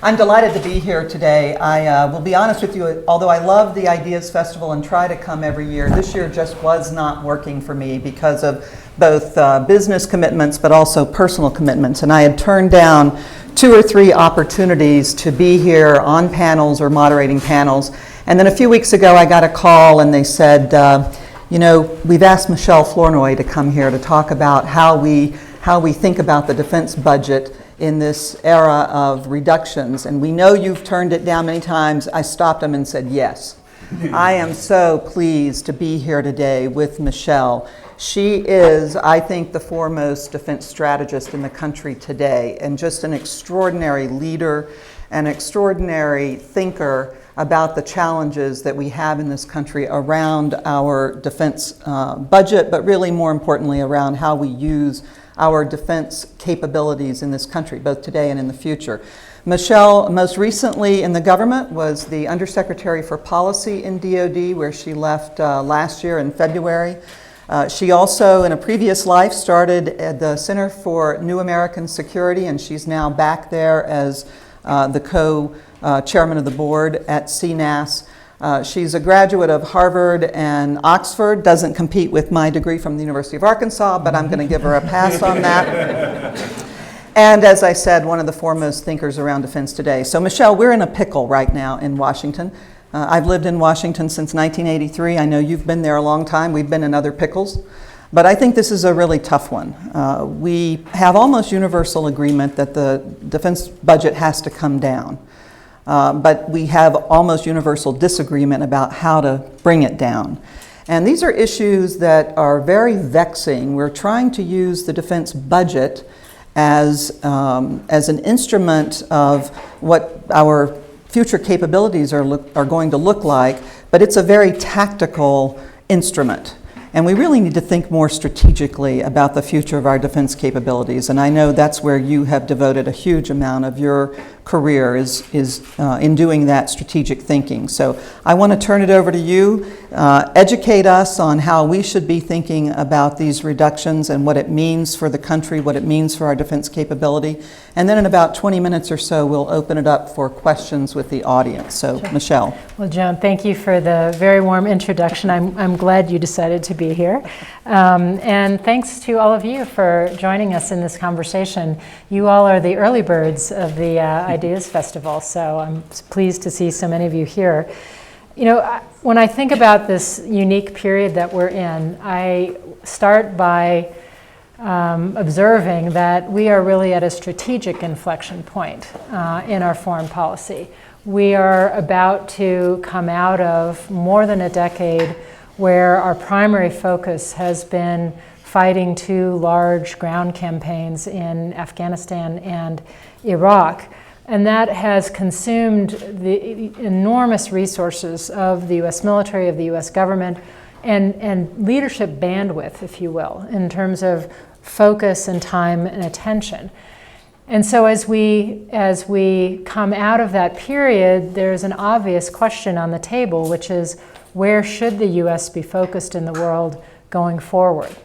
I'm delighted to be here today. I will be honest with you, although I love the Ideas Festival and try to come every year, this year just was not working for me because of both business commitments but also personal commitments. And I had turned down 2 or 3 opportunities to be here on panels or moderating panels. And then a few weeks ago I got a call and they said, you know, we've asked Michèle Fluornoy to come here to talk about how we think about the defense budget in this era of reductions, and we know you've turned it down many times. I stopped them and said yes. I am so pleased to be here today with Michèle. She is, I think, the foremost defense strategist in the country today, and just an extraordinary leader, an extraordinary thinker about the challenges that we have in this country around our defense budget, but really more importantly around how we use our defense capabilities in this country, both today and in the future. Michèle, most recently in the government, was the Undersecretary for Policy in DoD, where she left last year in February. She also, in a previous life, started at the Center for New American Security, and she's now back there as the co-chairman of the board at CNAS. She's a graduate of Harvard and Oxford, doesn't compete with my degree from the University of Arkansas, but I'm going to give her a pass on that. And as I said, one of the foremost thinkers around defense today. So Michèle, we're in a pickle right now in Washington. I've lived in Washington since 1983. I know you've been there a long time. We've been in other pickles. But I think this is a really tough one. We have almost universal agreement that the defense budget has to come down. But we have almost universal disagreement about how to bring it down. And these are issues that are very vexing. We're trying to use the defense budget as an instrument of what our future capabilities are going to look like, but it's a very tactical instrument. And we really need to think more strategically about the future of our defense capabilities. And I know that's where you have devoted a huge amount of your career is in doing that strategic thinking. So I want to turn it over to you. Educate us on how we should be thinking about these reductions and what it means for the country, what it means for our defense capability. And then in about 20 minutes or so, we'll open it up for questions with the audience. So, sure. Michèle. Well, Joan, thank you for the very warm introduction. I'm glad you decided to be here. And thanks to all of you for joining us in this conversation. You all are the early birds of the Ideas Festival, so I'm pleased to see so many of you here. You know, when I think about this unique period that we're in, I start by observing that we are really at a strategic inflection point in our foreign policy. We are about to come out of more than a decade where our primary focus has been fighting 2 large ground campaigns in Afghanistan and Iraq. And that has consumed the enormous resources of the U.S. military, of the U.S. government, and leadership bandwidth, if you will, in terms of focus and time and attention. And so as we come out of that period, there's an obvious question on the table, which is, where should the U.S. be focused in the world going forward?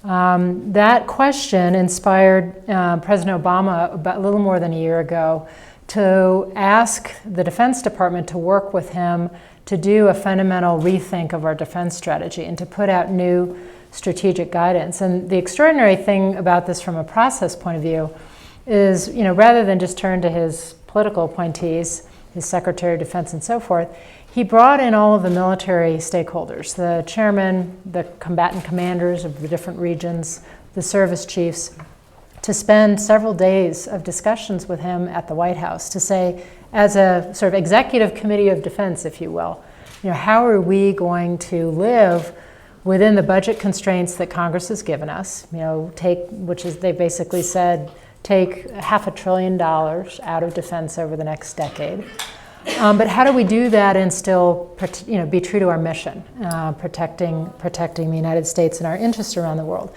That question inspired President Obama about a little more than a year ago to ask the Defense Department to work with him to do a fundamental rethink of our defense strategy and to put out new strategic guidance. And the extraordinary thing about this from a process point of view is, you know, rather than just turn to his political appointees, his Secretary of Defense and so forth, he brought in all of the military stakeholders, the chairman, the combatant commanders of the different regions, the service chiefs, to spend several days of discussions with him at the White House to say, as a sort of executive committee of defense, if you will, you know, how are we going to live within the budget constraints that Congress has given us, you know, they basically said, take $500 billion out of defense over the next decade. But how do we do that and still, you know, be true to our mission, protecting the United States and our interests around the world?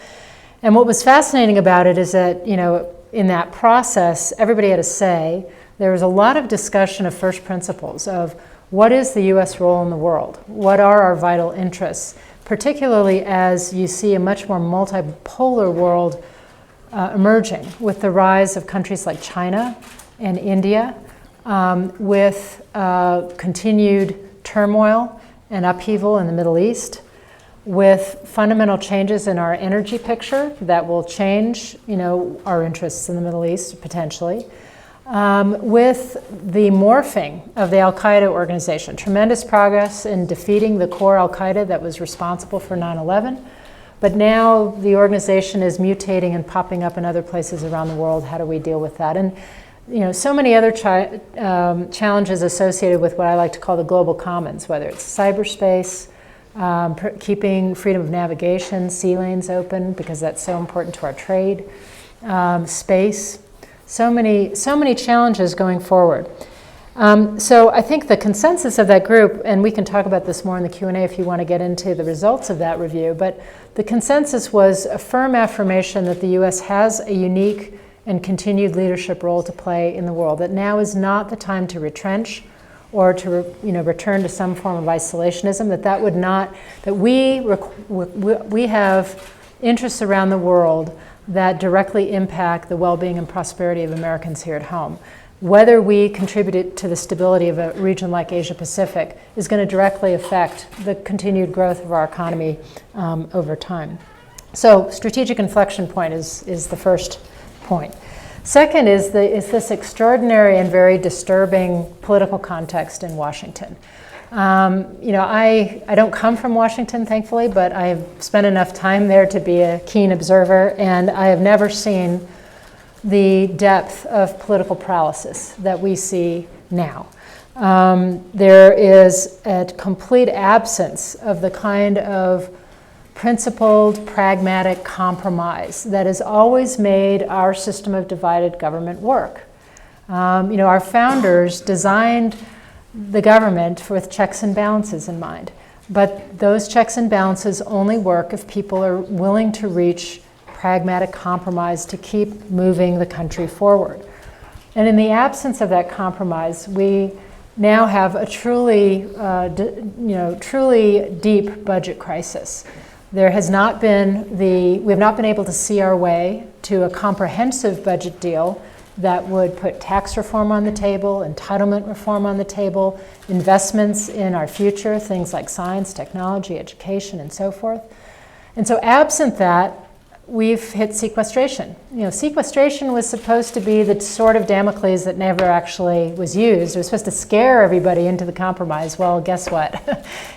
And what was fascinating about it is that, you know, in that process, everybody had a say. There was a lot of discussion of first principles of what is the U.S. role in the world? What are our vital interests? Particularly as you see a much more multipolar world emerging with the rise of countries like China and India, with continued turmoil and upheaval in the Middle East, with fundamental changes in our energy picture that will change, our interests in the Middle East potentially, with the morphing of the Al-Qaeda organization. Tremendous progress in defeating the core Al-Qaeda that was responsible for 9/11, but now the organization is mutating and popping up in other places around the world. How do we deal with that? And so many other challenges associated with what I like to call the global commons, whether it's cyberspace, keeping freedom of navigation, sea lanes open, because that's so important to our trade, space, so many challenges going forward. So I think the consensus of that group, and we can talk about this more in the Q&A if you want to get into the results of that review, but the consensus was a firm affirmation that the U.S. has a unique and continued leadership role to play in the world, that now is not the time to retrench or to return to some form of isolationism, that we have interests around the world that directly impact the well-being and prosperity of Americans here at home. Whether we contribute to the stability of a region like Asia Pacific is going to directly affect the continued growth of our economy over time. So strategic inflection point is the first point. Second is this extraordinary and very disturbing political context in Washington. I don't come from Washington, thankfully, but I've spent enough time there to be a keen observer, and I have never seen the depth of political paralysis that we see now. There is a complete absence of the kind of principled, pragmatic compromise that has always made our system of divided government work. Our founders designed the government with checks and balances in mind, but those checks and balances only work if people are willing to reach pragmatic compromise to keep moving the country forward. And in the absence of that compromise, we now have a truly deep budget crisis. We have not been able to see our way to a comprehensive budget deal that would put tax reform on the table, entitlement reform on the table, investments in our future, things like science, technology, education, and so forth. And so absent that, we've hit sequestration. Sequestration was supposed to be the sword of Damocles that never actually was used. It was supposed to scare everybody into the compromise. Well, guess what?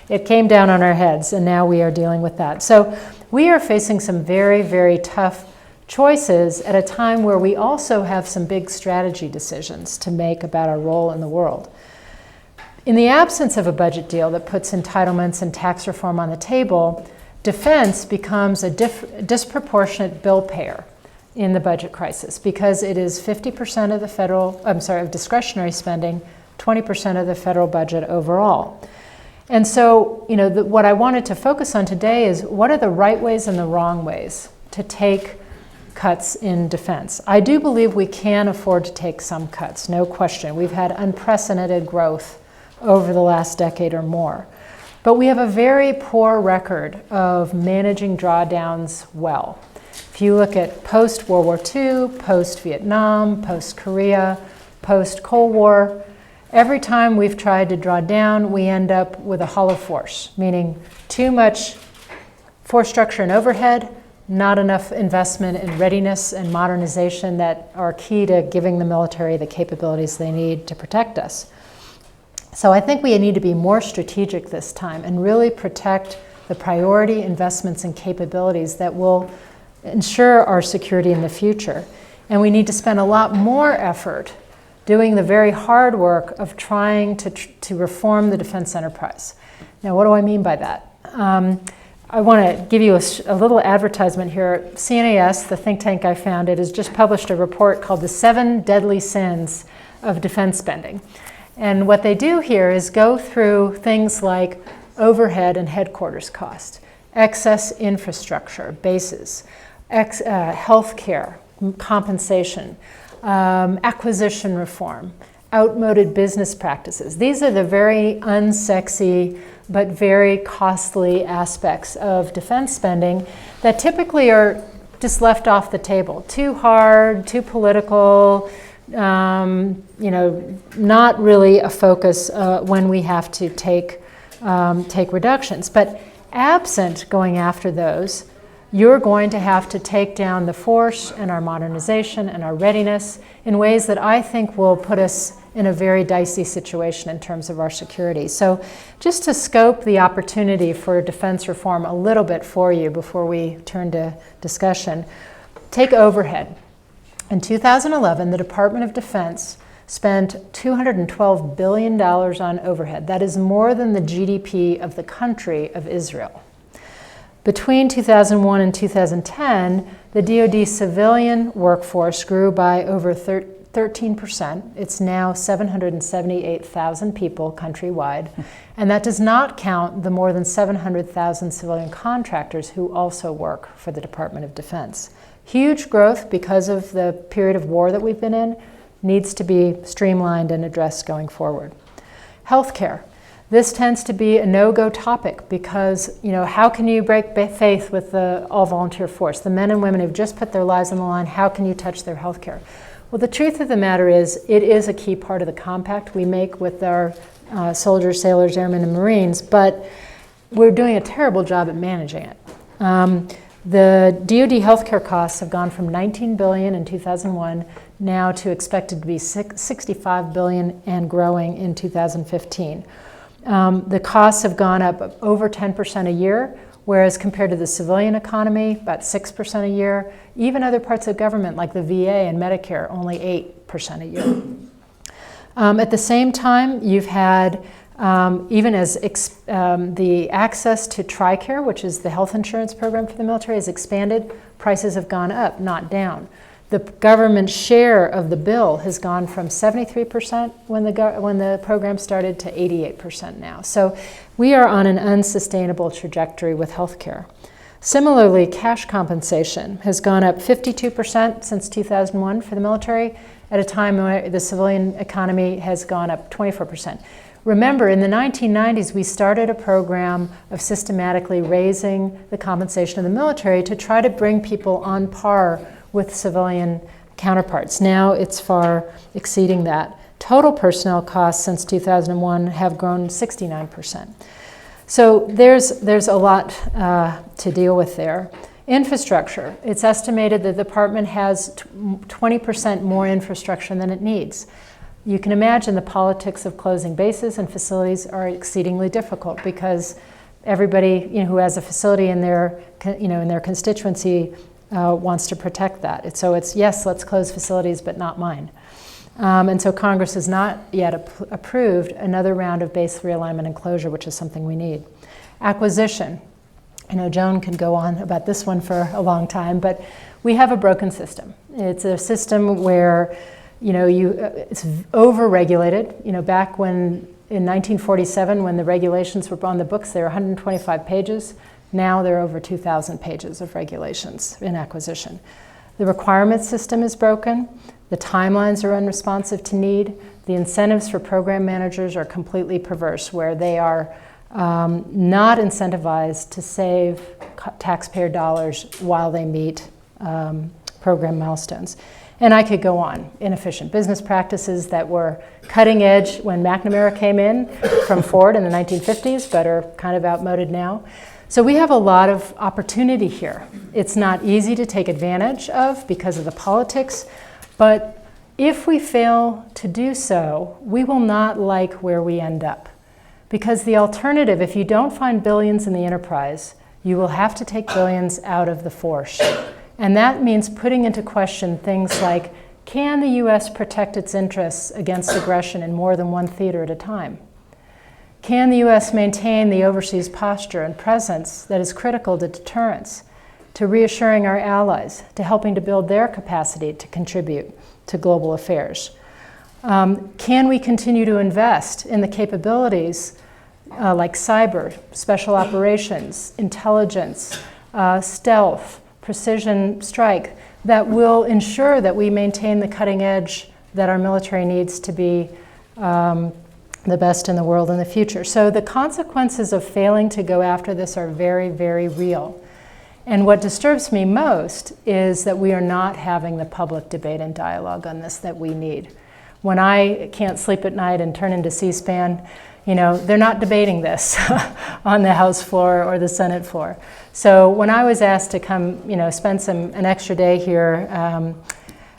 It came down on our heads, and now we are dealing with that. So we are facing some very, very tough choices at a time where we also have some big strategy decisions to make about our role in the world. In the absence of a budget deal that puts entitlements and tax reform on the table, defense becomes a disproportionate bill payer in the budget crisis because it is 50% of discretionary spending, 20% of the federal budget overall. And so, what I wanted to focus on today is what are the right ways and the wrong ways to take cuts in defense. I do believe we can afford to take some cuts, no question. We've had unprecedented growth over the last decade or more. But we have a very poor record of managing drawdowns well. If you look at post-World War II, post-Vietnam, post-Korea, post-Cold War, every time we've tried to draw down, we end up with a hollow force, meaning too much force structure and overhead, not enough investment in readiness and modernization that are key to giving the military the capabilities they need to protect us. So I think we need to be more strategic this time and really protect the priority investments and capabilities that will ensure our security in the future. And we need to spend a lot more effort doing the very hard work of trying to reform the defense enterprise. Now, what do I mean by that? I want to give you a little advertisement here. CNAS, the think tank I founded, has just published a report called The 7 Deadly Sins of Defense Spending. And what they do here is go through things like overhead and headquarters cost, excess infrastructure, bases, health care, compensation, acquisition reform, outmoded business practices. These are the very unsexy but very costly aspects of defense spending that typically are just left off the table. Too hard, too political, not really a focus when we have to take reductions. But absent going after those, you're going to have to take down the force and our modernization and our readiness in ways that I think will put us in a very dicey situation in terms of our security. So just to scope the opportunity for defense reform a little bit for you before we turn to discussion, take overhead. In 2011, the Department of Defense spent $212 billion on overhead. That is more than the GDP of the country of Israel. Between 2001 and 2010, the DoD civilian workforce grew by over 13%. It's now 778,000 people countrywide. And that does not count the more than 700,000 civilian contractors who also work for the Department of Defense. Huge growth because of the period of war that we've been in, needs to be streamlined and addressed going forward. Healthcare. This tends to be a no-go topic because, how can you break faith with the all-volunteer force? The men and women who've just put their lives on the line, how can you touch their health care? Well, the truth of the matter is, it is a key part of the compact we make with our soldiers, sailors, airmen, and Marines, but we're doing a terrible job at managing it. The DoD healthcare costs have gone from $19 billion in 2001 now to expected to be $65 billion and growing in 2015. The costs have gone up over 10% a year, whereas compared to the civilian economy, about 6% a year. Even other parts of government like the VA and Medicare, only 8% a year. At the same time, you've had, even as the access to TRICARE, which is the health insurance program for the military, has expanded, prices have gone up, not down. The government share of the bill has gone from 73% when the program started to 88% now. So we are on an unsustainable trajectory with healthcare. Similarly, cash compensation has gone up 52% since 2001 for the military, at a time when the civilian economy has gone up 24%. Remember, in the 1990s, we started a program of systematically raising the compensation of the military to try to bring people on par with civilian counterparts. Now it's far exceeding that. Total personnel costs since 2001 have grown 69%. So there's a lot to deal with there. Infrastructure. It's estimated that the department has 20% more infrastructure than it needs. You can imagine the politics of closing bases and facilities are exceedingly difficult because everybody who has a facility in their constituency wants to protect that. So it's, yes, let's close facilities, but not mine. And so Congress has not yet approved another round of base realignment and closure, which is something we need. Acquisition. Joan could go on about this one for a long time, but we have a broken system. It's a system where, it's over-regulated. Back when, in 1947, when the regulations were on the books, they were 125 pages. Now there are over 2,000 pages of regulations in acquisition. The requirement system is broken. The timelines are unresponsive to need. The incentives for program managers are completely perverse, where they are not incentivized to save taxpayer dollars while they meet program milestones. And I could go on. Inefficient business practices that were cutting edge when McNamara came in from Ford in the 1950s, but are kind of outmoded now. So we have a lot of opportunity here. It's not easy to take advantage of because of the politics, but if we fail to do so, we will not like where we end up. Because the alternative, if you don't find billions in the enterprise, you will have to take billions out of the force. And that means putting into question things like, can the US protect its interests against aggression in more than one theater at a time? Can the US maintain the overseas posture and presence that is critical to deterrence, to reassuring our allies, to helping to build their capacity to contribute to global affairs? Can we continue to invest in the capabilities like cyber, special operations, intelligence, stealth, precision strike, that will ensure that we maintain the cutting edge that our military needs to be the best in the world in the future? So the consequences of failing to go after this are very, very real. And what disturbs me most is that we are not having the public debate and dialogue on this that we need. When I can't sleep at night and turn into C-SPAN, they're not debating this on the House floor or the Senate floor. So when I was asked to come, spend an extra day here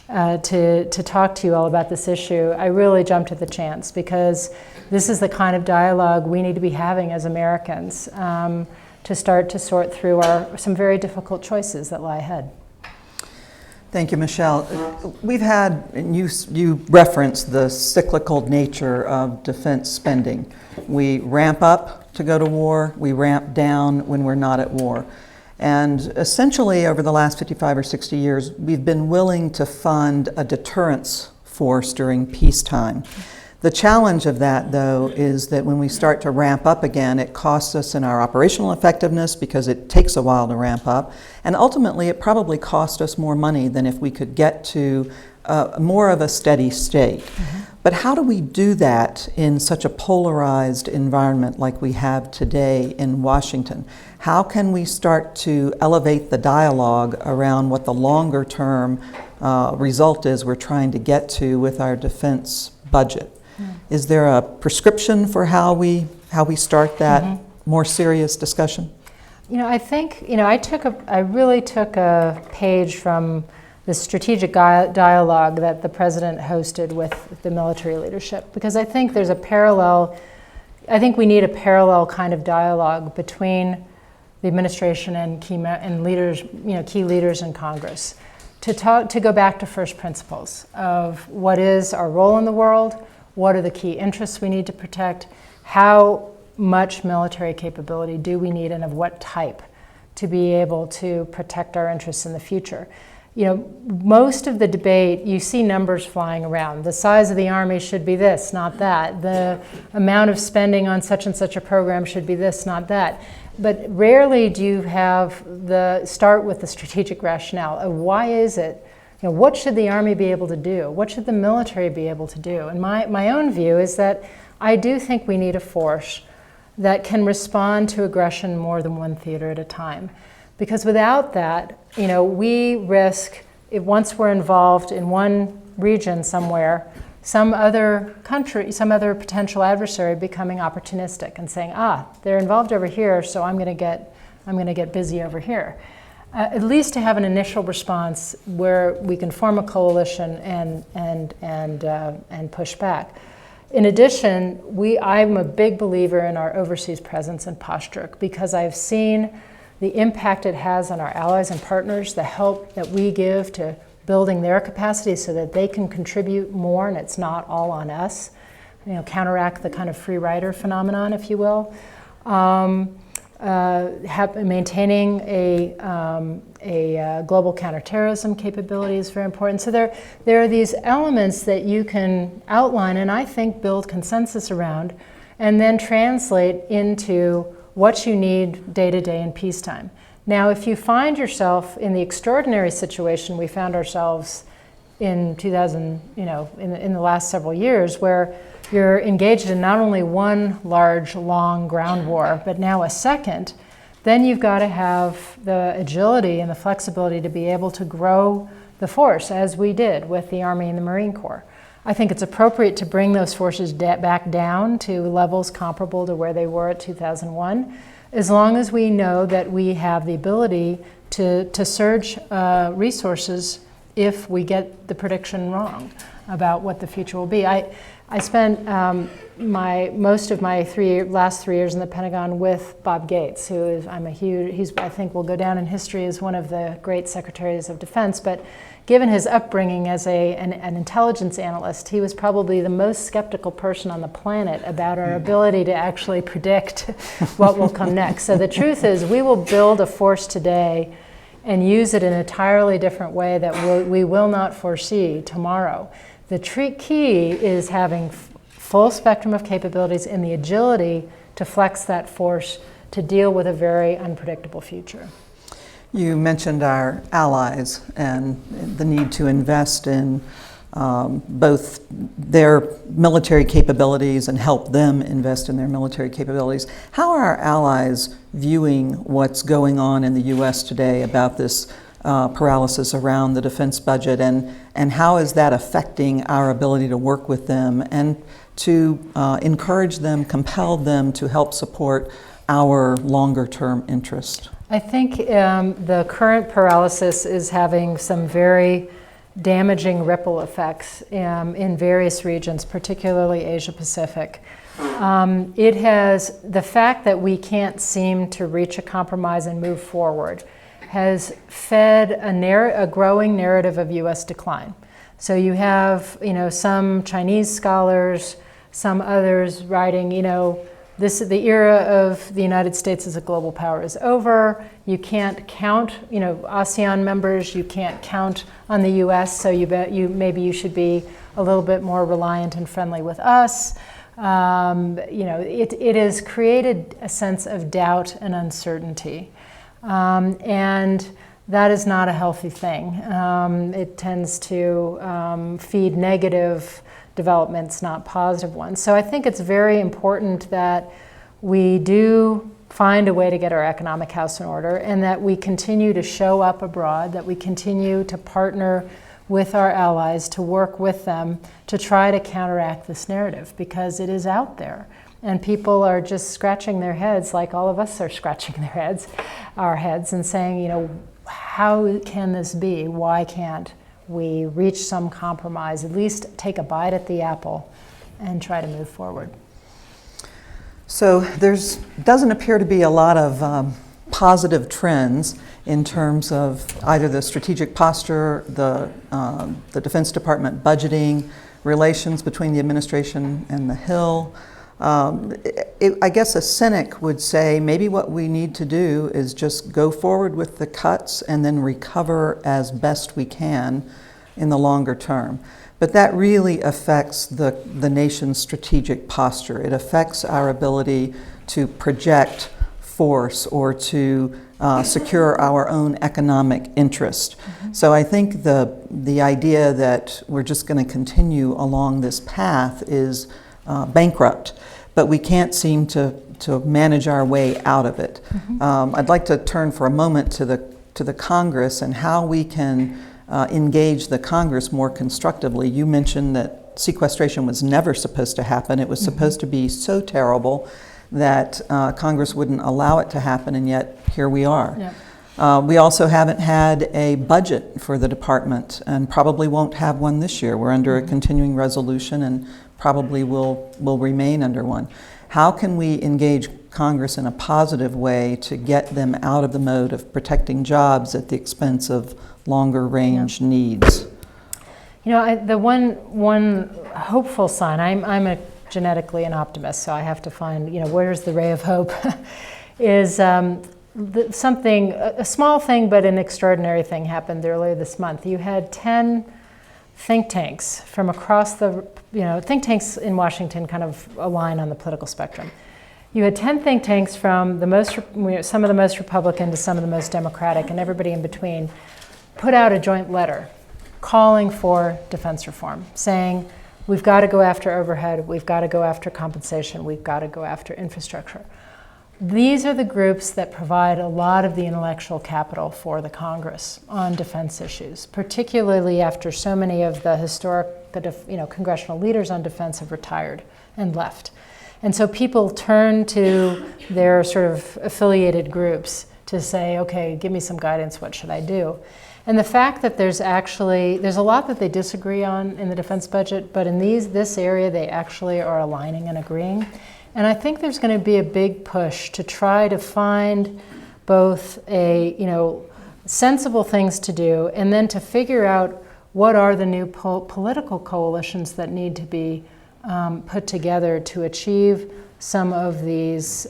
to talk to you all about this issue, I really jumped at the chance, because this is the kind of dialogue we need to be having as Americans to start to sort through some very difficult choices that lie ahead. Thank you, Michèle. We've had, and you referenced the cyclical nature of defense spending. We ramp up to go to war, we ramp down when we're not at war. And essentially, over the last 55 or 60 years, we've been willing to fund a deterrence force during peacetime. The challenge of that, though, is that when we start to ramp up again, it costs us in our operational effectiveness because it takes a while to ramp up. And ultimately, it probably cost us more money than if we could get to more of a steady state. Mm-hmm. But how do we do that in such a polarized environment like we have today in Washington? How can we start to elevate the dialogue around what the longer term result is we're trying to get to with our defense budget? Is there a prescription for how we start that more serious discussion? I think I really took a page from the strategic dialogue that the president hosted with the military leadership, because I think there's a parallel. I think we need a parallel kind of dialogue between the administration and key leaders, key leaders in Congress, to go back to first principles of what is our role in the world. What are the key interests we need to protect? How much military capability do we need, and of what type, to be able to protect our interests in the future? Most of the debate, you see numbers flying around. The size of the Army should be this, not that. The amount of spending on such and such a program should be this, not that. But rarely do you have start with the strategic rationale of why is it. What should the Army be able to do? What should the military be able to do? And my own view is that I do think we need a force that can respond to aggression more than one theater at a time. Because without that, we risk, once we're involved in one region somewhere, some other country, some other potential adversary becoming opportunistic and saying, they're involved over here, so I'm going to get busy over here. At least to have an initial response where we can form a coalition and push back. In addition, I'm a big believer in our overseas presence and posture, because I've seen the impact it has on our allies and partners, the help that we give to building their capacity so that they can contribute more and it's not all on us, counteract the kind of free rider phenomenon, if you will. Maintaining a global counterterrorism capability is very important. So there are these elements that you can outline and I think build consensus around, and then translate into what you need day to day in peacetime. Now, if you find yourself in the extraordinary situation we found ourselves in 2000, in the last several years, where you're engaged in not only one large, long ground war, but now a second, then you've got to have the agility and the flexibility to be able to grow the force, as we did with the Army and the Marine Corps. I think it's appropriate to bring those forces back down to levels comparable to where they were at 2001, as long as we know that we have the ability to surge resources if we get the prediction wrong about what the future will be. I spent most of my last 3 years in the Pentagon with Bob Gates, who is I think will go down in history as one of the great secretaries of defense. But given his upbringing as an intelligence analyst, he was probably the most skeptical person on the planet about our ability to actually predict what will come next. So the truth is, we will build a force today and use it in an entirely different way that we will not foresee tomorrow. The key is having full spectrum of capabilities and the agility to flex that force to deal with a very unpredictable future. You mentioned our allies and the need to invest in both their military capabilities and help them invest in their military capabilities. How are our allies viewing what's going on in the U.S. today about this paralysis around the defense budget, and how is that affecting our ability to work with them and to encourage them, compel them to help support our longer-term interest? I think the current paralysis is having some very damaging ripple effects in various regions, particularly Asia Pacific. It has, the fact that we can't seem to reach a compromise and move forward has fed a growing narrative of U.S. decline. So you have, some Chinese scholars, some others writing, the era of the United States as a global power is over. You can't count, ASEAN members, you can't count on the U.S., so maybe you should be a little bit more reliant and friendly with us. It has created a sense of doubt and uncertainty. And that is not a healthy thing. It tends to feed negative developments, not positive ones. So I think it's very important that we do find a way to get our economic house in order, and that we continue to show up abroad, that we continue to partner with our allies, to work with them to try to counteract this narrative, because it is out there. And people are just scratching their heads, like all of us are scratching our heads, and saying, how can this be? Why can't we reach some compromise, at least take a bite at the apple and try to move forward? So doesn't appear to be a lot of positive trends in terms of either the strategic posture, the Defense Department budgeting, relations between the administration and the Hill. I guess a cynic would say maybe what we need to do is just go forward with the cuts and then recover as best we can in the longer term. But that really affects the nation's strategic posture. It affects our ability to project force or to secure our own economic interest. Mm-hmm. So I think the idea that we're just going to continue along this path is bankrupt, but we can't seem to manage our way out of it. Mm-hmm. I'd like to turn for a moment to the Congress and how we can engage the Congress more constructively. You mentioned that sequestration was never supposed to happen. It was mm-hmm. supposed to be so terrible that Congress wouldn't allow it to happen, and yet here we are. Yep. We also haven't had a budget for the department and probably won't have one this year. We're under a continuing resolution and probably will remain under one. How can we engage Congress in a positive way to get them out of the mode of protecting jobs at the expense of longer range yep. needs? The one hopeful sign, I'm genetically an optimist, so I have to find, where's the ray of hope, is something, a small thing but an extraordinary thing happened earlier this month. You had 10 think tanks from across the, think tanks in Washington kind of align on the political spectrum. You had 10 think tanks from some of the most Republican to some of the most Democratic, and everybody in between, put out a joint letter calling for defense reform, saying we've got to go after overhead, we've got to go after compensation, we've got to go after infrastructure. These are the groups that provide a lot of the intellectual capital for the Congress on defense issues, particularly after so many of the historic congressional leaders on defense have retired and left. And so people turn to their sort of affiliated groups to say, okay, give me some guidance, what should I do? And the fact that there's a lot that they disagree on in the defense budget, but in this area they actually are aligning and agreeing. And I think there's going to be a big push to try to find both sensible things to do, and then to figure out what are the new political coalitions that need to be put together to achieve some of these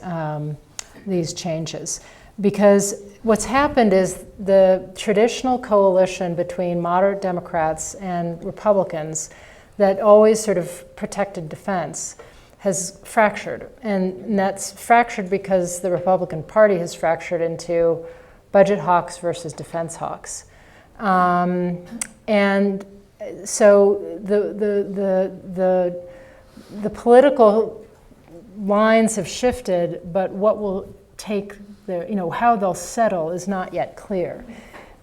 changes. Because what's happened is the traditional coalition between moderate Democrats and Republicans that always sort of protected defense has fractured. And that's fractured because the Republican Party has fractured into budget hawks versus defense hawks. And so the political lines have shifted, but what will take how they'll settle is not yet clear.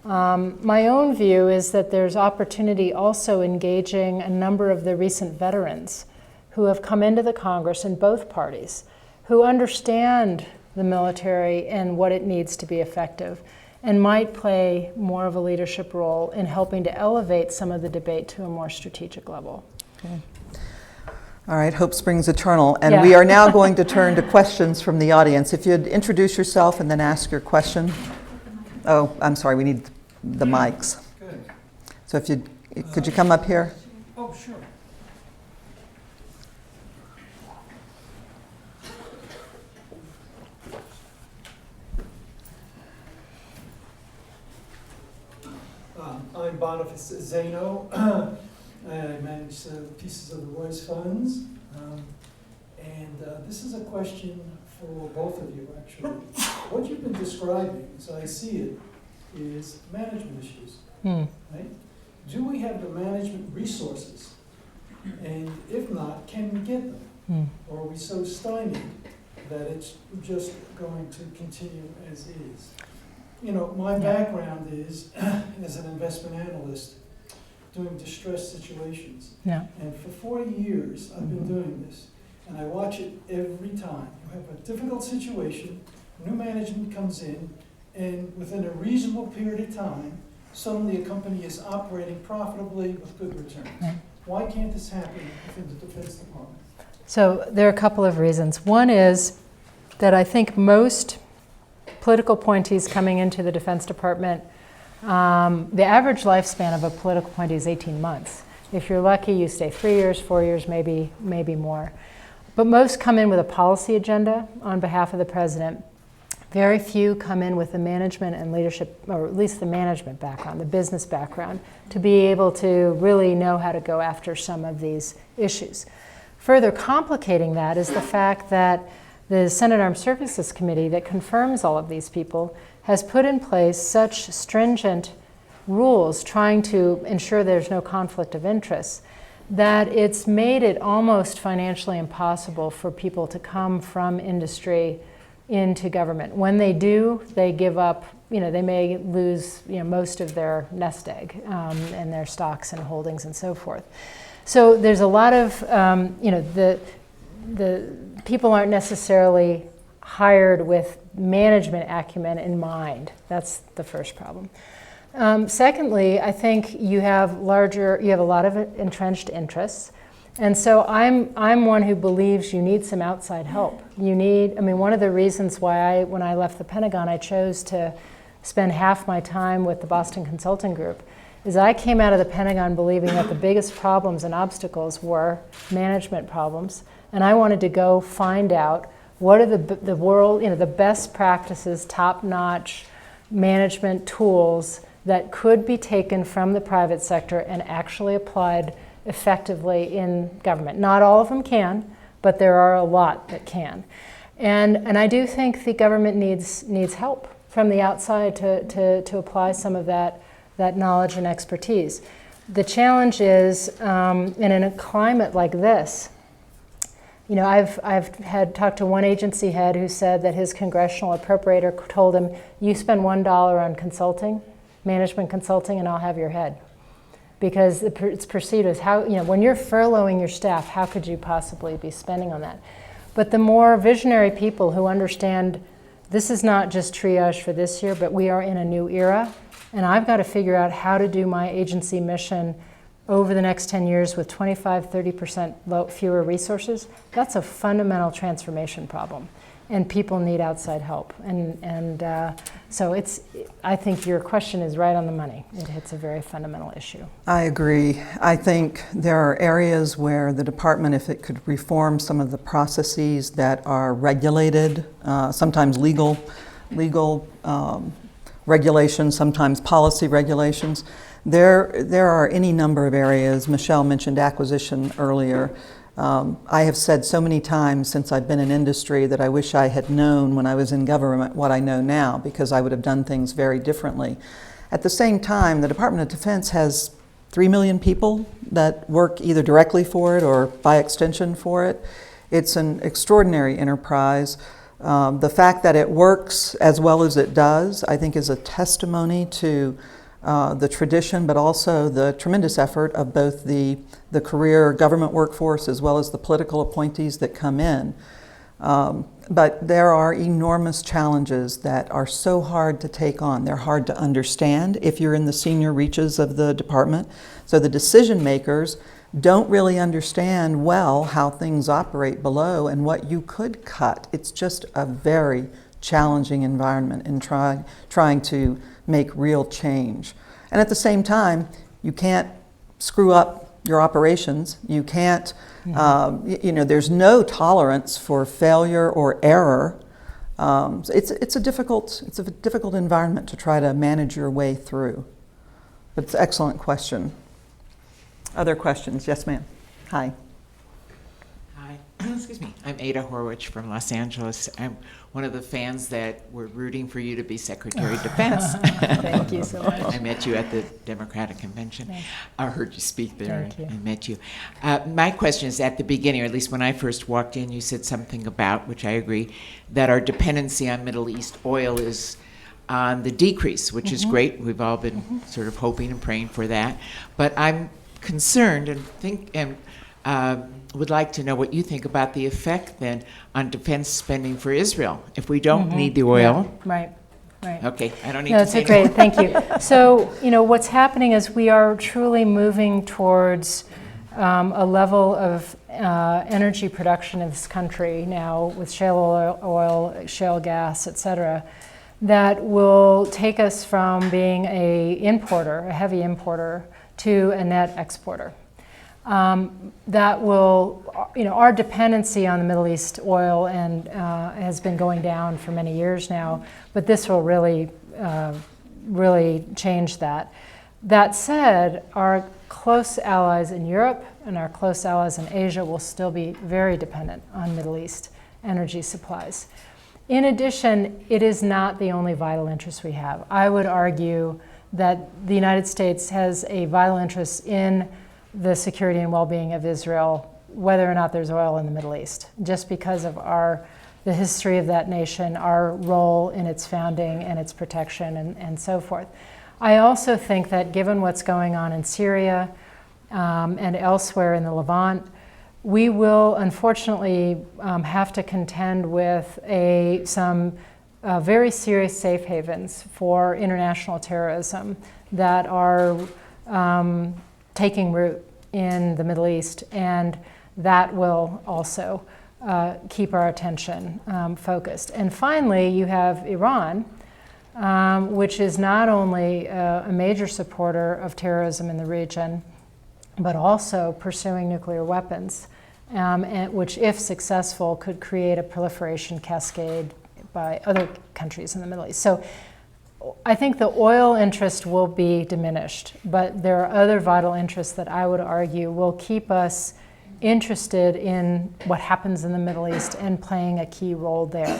My own view is that there's opportunity also engaging a number of the recent veterans who have come into the Congress in both parties, who understand the military and what it needs to be effective, and might play more of a leadership role in helping to elevate some of the debate to a more strategic level. Okay. All right, hope springs eternal. And we are now going to turn to questions from the audience. If you'd introduce yourself and then ask your question. Oh, I'm sorry, we need the mics. Good. So if you could you come up here? Oh, sure. I'm Barnabas Zeno. I manage pieces of the Royce funds. This is a question for both of you, actually. What you've been describing, as I see it, is management issues. Right? Do we have the management resources? And if not, can we get them? Or are we so stymied that it's just going to continue as is? My background is as an investment analyst doing distressed situations. And for 40 years, I've been doing this. And I watch it every time. You have a difficult situation, new management comes in, and within a reasonable period of time, suddenly a company is operating profitably with good returns. Why can't this happen within the Defense Department? So there are a couple of reasons. One is that I think most political appointees coming into the Defense Department, the average lifespan of a political appointee is 18 months. If you're lucky, you stay 3 years, 4 years, maybe more. But most come in with a policy agenda on behalf of the president. Very few come in with the management and leadership, or at least the management background, the business background, to be able to really know how to go after some of these issues. Further complicating that is the fact that the Senate Armed Services Committee that confirms all of these people has put in place such stringent rules trying to ensure there's no conflict of interest that it's made it almost financially impossible for people to come from industry into government. When they do, they give up, they may lose most of their nest egg and their stocks and holdings and so forth. So there's a lot of, the people aren't necessarily hired with management acumen in mind. That's the first problem. Secondly, I think you have a lot of entrenched interests. And so I'm one who believes you need some outside help. One of the reasons why when I left the Pentagon, I chose to spend half my time with the Boston Consulting Group, is I came out of the Pentagon believing that the biggest problems and obstacles were management problems. And I wanted to go find out what are the world, the best practices, top-notch management tools that could be taken from the private sector and actually applied effectively in government. Not all of them can, but there are a lot that can. And I do think the government needs help from the outside to apply some of that knowledge and expertise. The challenge is, and in a climate like this, I've had talked to one agency head who said that his congressional appropriator told him, you spend $1 on consulting, management consulting, and I'll have your head. Because it's perceived as when you're furloughing your staff, how could you possibly be spending on that? But the more visionary people who understand this is not just triage for this year, but we are in a new era, and I've got to figure out how to do my agency mission over the next 10 years with 25-30% fewer resources. That's a fundamental transformation problem, and people need outside help. So I think your question is right on the money. It hits a very fundamental issue. I agree. I think there are areas where the department, if it could reform some of the processes that are regulated, sometimes legal regulations, sometimes policy regulations. There are any number of areas. Michèle mentioned acquisition earlier. I have said so many times since I've been in industry that I wish I had known when I was in government what I know now, because I would have done things very differently. At the same time, the Department of Defense has 3 million people that work either directly for it or by extension for it. It's an extraordinary enterprise. The fact that it works as well as it does, I think, is a testimony to the tradition, but also the tremendous effort of both the career government workforce as well as the political appointees that come in. But there are enormous challenges that are so hard to take on. They're hard to understand if you're in the senior reaches of the department. So the decision makers don't really understand well how things operate below and what you could cut. It's just a very challenging environment in trying to make real change. And at the same time, you can't screw up your operations. You can't, there's no tolerance for failure or error. It's a difficult environment to try to manage your way through. But it's an excellent question. Other questions? Yes, ma'am. Hi. Hi. Excuse me. I'm Ada Horwich from Los Angeles. I'm one of the fans that were rooting for you to be Secretary of Defense. Thank you so much. I met you at the Democratic Convention. Thanks. I heard you speak there. Thank you. And met you. My question is, at the beginning, or at least when I first walked in, you said something about, which I agree, that our dependency on Middle East oil is on the decrease, which is great. We've all been sort of hoping and praying for that. But I'm concerned and would like to know what you think about the effect then on defense spending for Israel if we don't need the oil. Yeah, right. Okay, I don't need No, to it's say great. Thank you. So, what's happening is we are truly moving towards a level of energy production in this country now with shale oil, shale gas, et cetera, that will take us from being a heavy importer, to a net exporter. That will, our dependency on the Middle East oil and has been going down for many years now, but this will really change that. That said, our close allies in Europe and our close allies in Asia will still be very dependent on Middle East energy supplies. In addition, it is not the only vital interest we have. I would argue that the United States has a vital interest in the security and well-being of Israel, whether or not there's oil in the Middle East, just because of the history of that nation, our role in its founding and its protection and so forth. I also think that given what's going on in Syria and elsewhere in the Levant, we will unfortunately have to contend with some very serious safe havens for international terrorism that are taking root in the Middle East, and that will also keep our attention focused. And finally, you have Iran, which is not only a major supporter of terrorism in the region, but also pursuing nuclear weapons, which, if successful, could create a proliferation cascade by other countries in the Middle East. So I think the oil interest will be diminished, but there are other vital interests that I would argue will keep us interested in what happens in the Middle East and playing a key role there.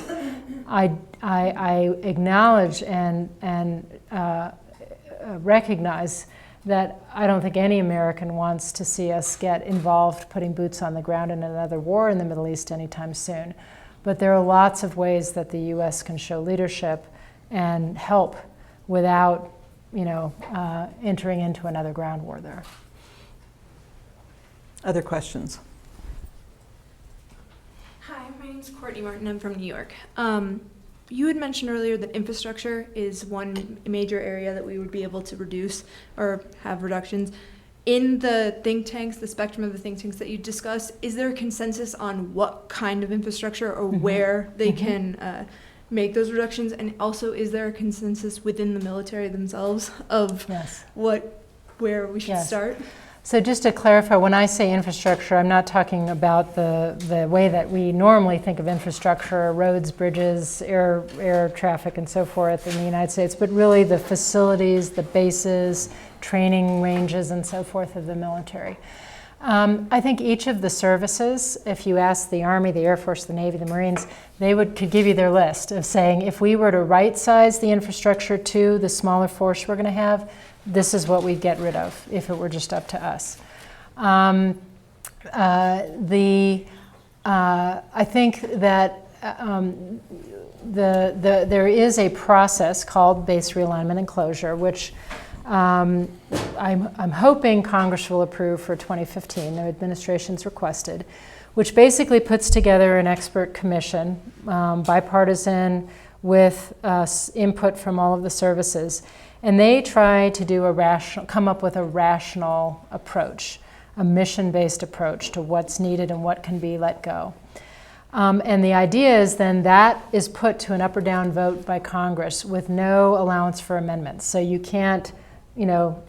I acknowledge and recognize that I don't think any American wants to see us get involved putting boots on the ground in another war in the Middle East anytime soon. But there are lots of ways that the U.S. can show leadership and help without, entering into another ground war there. Other questions? Hi, my name is Courtney Martin. I'm from New York. You had mentioned earlier that infrastructure is one major area that we would be able to reduce or have reductions. In the think tanks, the spectrum of the think tanks that you discussed, is there a consensus on what kind of infrastructure or where they can make those reductions? And also, is there a consensus within the military themselves of where we should start? So just to clarify, when I say infrastructure, I'm not talking about the way that we normally think of infrastructure, roads, bridges, air traffic, and so forth in the United States, but really the facilities, the bases, training ranges, and so forth of the military. I think each of the services, if you ask the Army, the Air Force, the Navy, the Marines, they could give you their list of saying, if we were to right-size the infrastructure to the smaller force we're going to have, this is what we'd get rid of if it were just up to us. I think that there is a process called base realignment and closure, which I'm hoping Congress will approve for 2015. The administration's requested, which basically puts together an expert commission, bipartisan, with input from all of the services, and they try to do come up with a rational approach, a mission-based approach to what's needed and what can be let go. And the idea is then that is put to an up or down vote by Congress with no allowance for amendments. So you can't,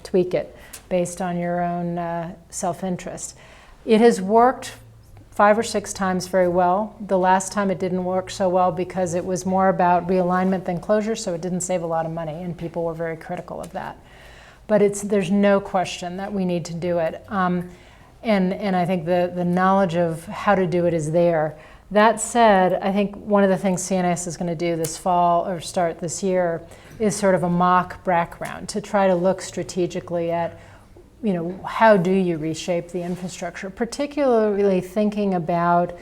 tweak it based on your own self-interest. It has worked 5 or 6 times very well. The last time it didn't work so well because it was more about realignment than closure, so it didn't save a lot of money, and people were very critical of that. But there's no question that we need to do it. And I think the knowledge of how to do it is there. That said, I think one of the things CNS is going to do this fall or start this year is sort of a mock background to try to look strategically at, how do you reshape the infrastructure, particularly thinking about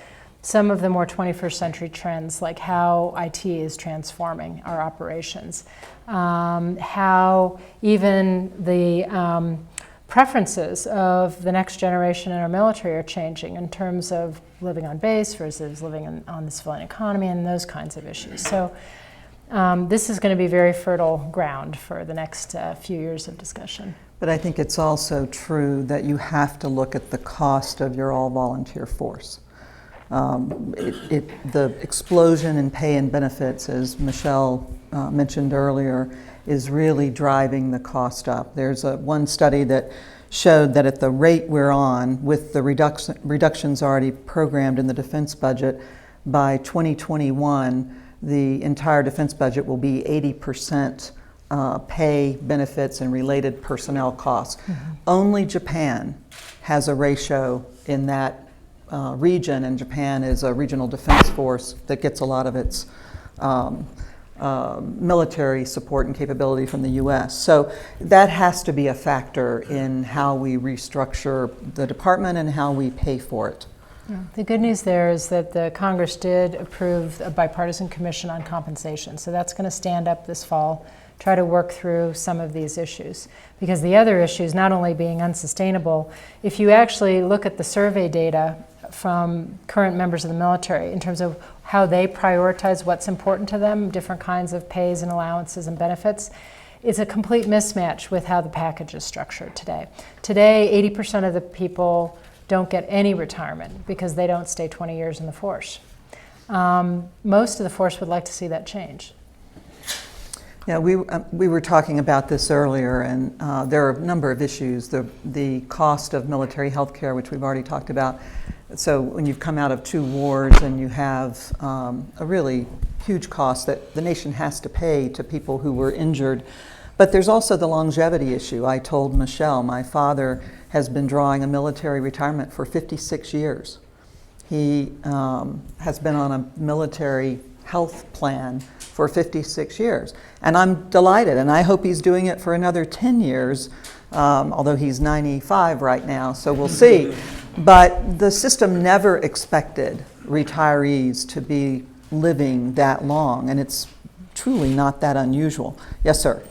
some of the more 21st century trends, like how IT is transforming our operations, how even the preferences of the next generation in our military are changing in terms of living on base versus living on the civilian economy and those kinds of issues. So this is going to be very fertile ground for the next few years of discussion. But I think it's also true that you have to look at the cost of your all-volunteer force. The explosion in pay and benefits, as Michèle mentioned earlier, is really driving the cost up. There's one study that showed that at the rate we're on, with the reductions already programmed in the defense budget, by 2021, the entire defense budget will be 80% pay, benefits, and related personnel costs. Mm-hmm. Only Japan has a ratio in that region, and Japan is a regional defense force that gets a lot of its military support and capability from the U.S. So that has to be a factor in how we restructure the department and how we pay for it. Yeah. The good news there is that the Congress did approve a bipartisan commission on compensation. So that's going to stand up this fall, try to work through some of these issues. Because the other issues, not only being unsustainable, if you actually look at the survey data from current members of the military in terms of how they prioritize what's important to them, different kinds of pays and allowances and benefits, it's a complete mismatch with how the package is structured today. Today, 80% of the people don't get any retirement because they don't stay 20 years in the force. Most of the force would like to see that change. Yeah, we were talking about this earlier, and there are a number of issues. The cost of military health care, which we've already talked about. So when you've come out of 2 wars and you have a really huge cost that the nation has to pay to people who were injured. But there's also the longevity issue. I told Michèle, my father has been drawing a military retirement for 56 years. He has been on a military health plan for 56 years. And I'm delighted, and I hope he's doing it for another 10 years, although he's 95 right now, so we'll see. But the system never expected retirees to be living that long, and it's truly not that unusual. Yes, sir.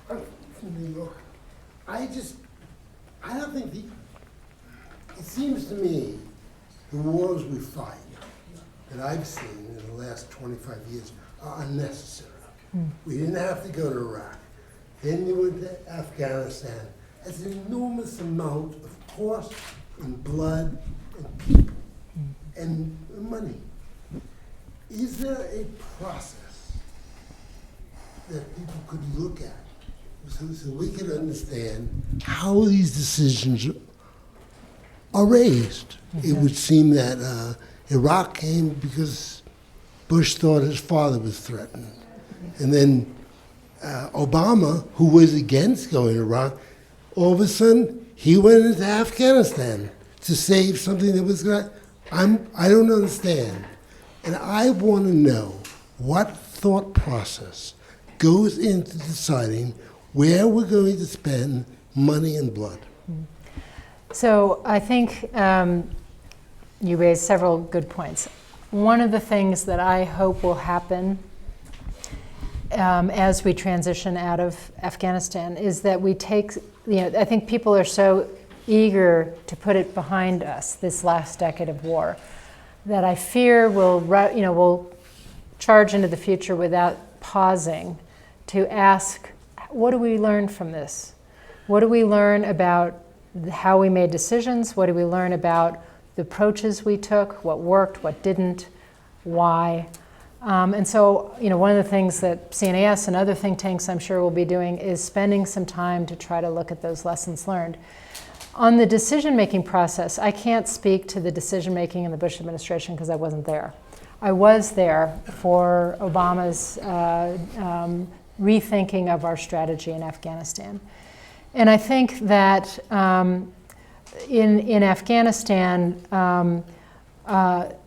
I'm from New York. I don't think it seems to me the wars we fight that I've seen in the last 25 years are unnecessary. We didn't have to go to Iraq. Then you went to Afghanistan. It's an enormous amount of cost and blood and people and money. Is there a process that people could look at so we can understand how these decisions are raised? It would seem that Iraq came because Bush thought his father was threatened. And then Obama, who was against going to Iraq, all of a sudden, he went into Afghanistan to save something that was going to... I don't understand. And I want to know what thought process goes into deciding where we're going to spend money and blood. So I think you raised several good points. One of the things that I hope will happen as we transition out of Afghanistan is that we take, I think people are so eager to put it behind us, this last decade of war, that I fear we'll charge into the future without pausing to ask, what do we learn from this? What do we learn about how we made decisions? What do we learn about the approaches we took? What worked, what didn't, why? And so, one of the things that CNAS and other think tanks I'm sure will be doing is spending some time to try to look at those lessons learned. On the decision-making process, I can't speak to the decision-making in the Bush administration because I wasn't there. I was there for Obama's rethinking of our strategy in Afghanistan. And I think that in Afghanistan,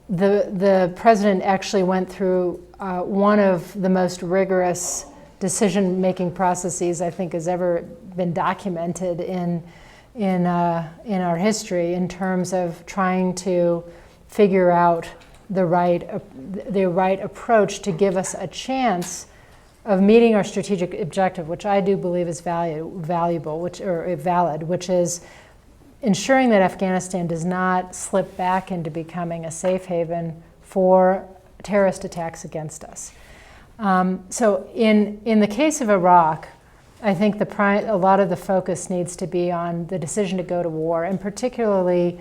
the president actually went through one of the most rigorous decision-making processes I think has ever been documented in our history in terms of trying to figure out the right approach to give us a chance of meeting our strategic objective, which I do believe is valid, which is ensuring that Afghanistan does not slip back into becoming a safe haven for terrorist attacks against us. So in the case of Iraq, I think a lot of the focus needs to be on the decision to go to war, and particularly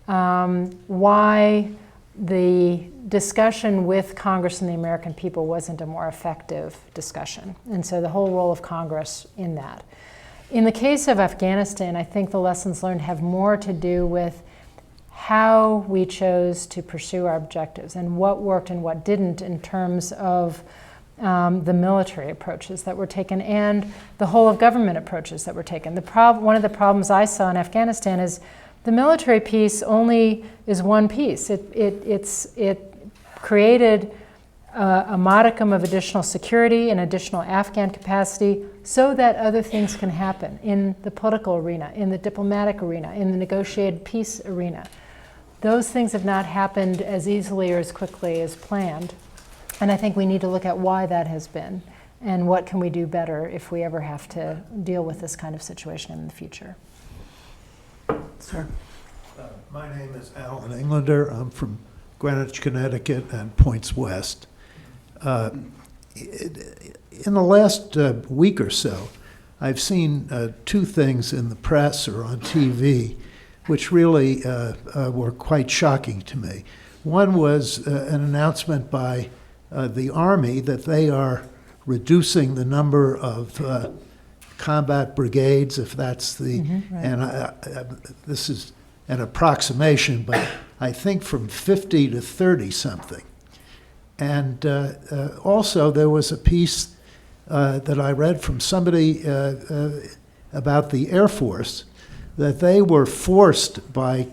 why the discussion with Congress and the American people wasn't a more effective discussion. And so the whole role of Congress in that. In the case of Afghanistan, I think the lessons learned have more to do with how we chose to pursue our objectives and what worked and what didn't in terms of the military approaches that were taken and the whole of government approaches that were taken. One of the problems I saw in Afghanistan is the military piece only is one piece. It created a modicum of additional security and additional Afghan capacity so that other things can happen in the political arena, in the diplomatic arena, in the negotiated peace arena. Those things have not happened as easily or as quickly as planned. And I think we need to look at why that has been and what can we do better if we ever have to deal with this kind of situation in the future. Sir. My name is Alan Englander. I'm from Greenwich, Connecticut, and Points West. In the last week or so, I've seen two things in the press or on TV which really were quite shocking to me. One was an announcement by the Army that they are reducing the number of combat brigades, if that's the, right. And this is an approximation, but I think from 50 to 30 something. And also there was a piece that I read from somebody about the Air Force, that they were forced by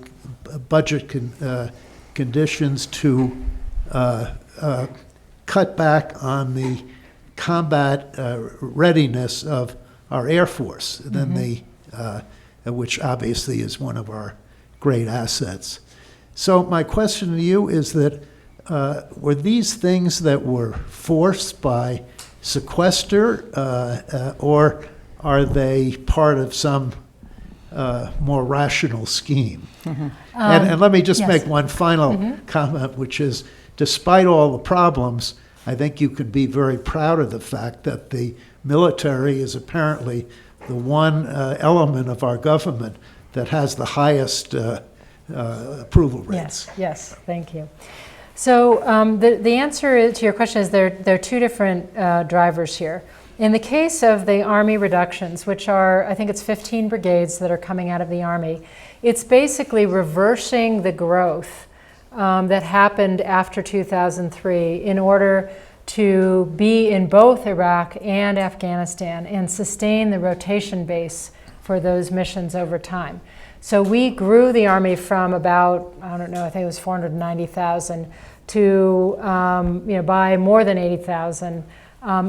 budget conditions to cut back on the combat readiness of our Air Force, than which obviously is one of our great assets. So my question to you is that were these things that were forced by sequester, or are they part of some more rational scheme? And let me just yes. make one final comment, which is, despite all the problems, I think you can be very proud of the fact that the military is apparently the one element of our government that has the highest approval rates. Yes, thank you. So the answer to your question is there are two different drivers here. In the case of the Army reductions, which are, I think it's 15 brigades that are coming out of the Army, it's basically reversing the growth that happened after 2003 in order to be in both Iraq and Afghanistan and sustain the rotation base for those missions over time. So we grew the Army from about, I don't know, I think it was 490,000 to by more than 80,000.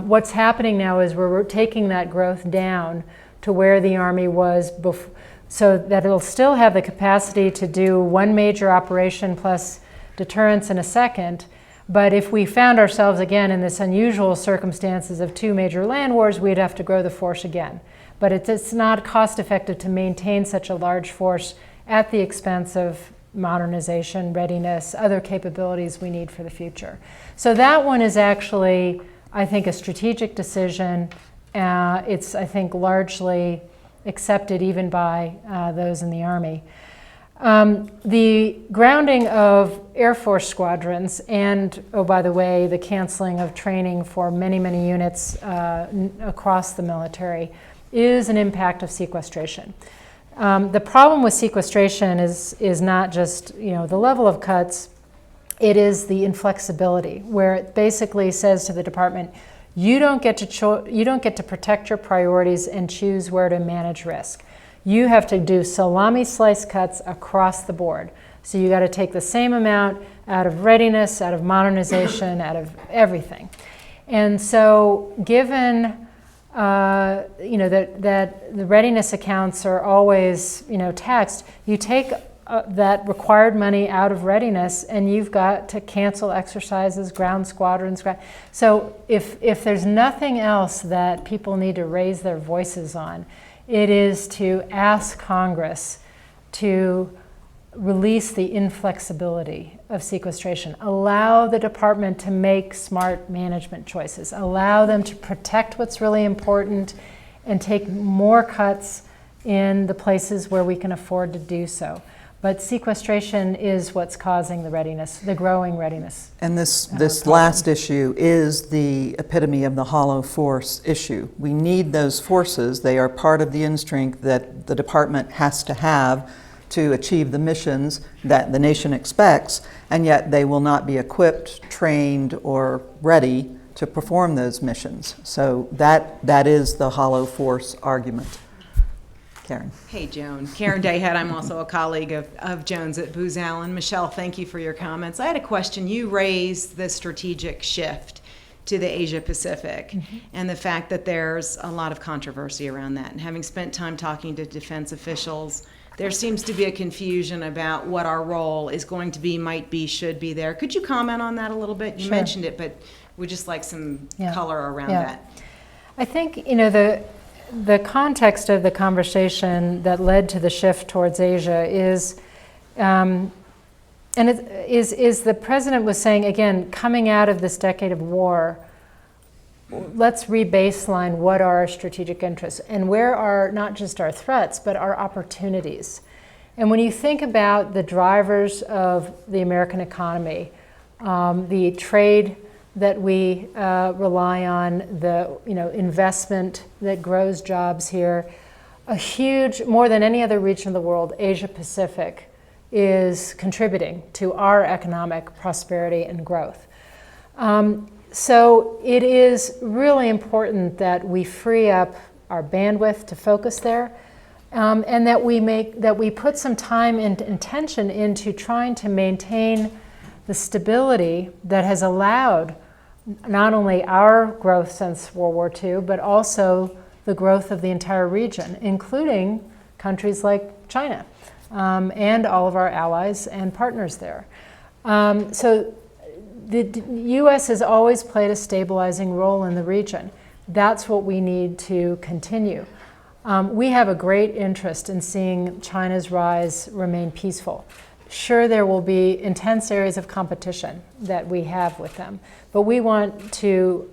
What's happening now is we're taking that growth down to where the Army was before, so that it'll still have the capacity to do one major operation plus deterrence in a second. But if we found ourselves again in this unusual circumstances of 2 major land wars, we'd have to grow the force again. But it's not cost effective to maintain such a large force at the expense of modernization, readiness, other capabilities we need for the future. So that one is actually, I think, a strategic decision. It's, I think, largely accepted even by those in the Army. The grounding of Air Force squadrons and, oh, by the way, the canceling of training for many, many units across the military is an impact of sequestration. The problem with sequestration is not just the level of cuts, it is the inflexibility, where it basically says to the department, you don't get to protect your priorities and choose where to manage risk. You have to do salami slice cuts across the board. So you got to take the same amount out of readiness, out of modernization, out of everything. And so given that the readiness accounts are always taxed, you take that required money out of readiness and you've got to cancel exercises, ground squadrons. So if there's nothing else that people need to raise their voices on, it is to ask Congress to release the inflexibility of sequestration, allow the department to make smart management choices, allow them to protect what's really important and take more cuts in the places where we can afford to do so. But sequestration is what's causing the readiness, the growing readiness. And this last issue is the epitome of the hollow force issue. We need those forces. They are part of the in-strength that the department has to have to achieve the missions that the nation expects, and yet they will not be equipped, trained, or ready to perform those missions. So that is the hollow force argument. Karen. Hey, Joan. Karen Dayhead. I'm also a colleague of Joan's at Booz Allen. Michèle, thank you for your comments. I had a question. You raised the strategic shift to the Asia Pacific and the fact that there's a lot of controversy around that. And having spent time talking to defense officials, there seems to be a confusion about what our role is going to be, might be, should be there. Could you comment on that a little bit? You mentioned it, but we'd just like some color around that. I think, the context of the conversation that led to the shift towards Asia is, is the president was saying, again, coming out of this decade of war, let's re-baseline what are our strategic interests and where are not just our threats, but our opportunities. And when you think about the drivers of the American economy, the trade that we rely on, the investment that grows jobs here, a huge, more than any other region of the world, Asia Pacific is contributing to our economic prosperity and growth. So it is really important that we free up our bandwidth to focus there, and that we put some time and attention into trying to maintain the stability that has allowed not only our growth since World War II, but also the growth of the entire region, including countries like China, and all of our allies and partners there. So the U.S. has always played a stabilizing role in the region. That's what we need to continue. We have a great interest in seeing China's rise remain peaceful. Sure, there will be intense areas of competition that we have with them, but we want to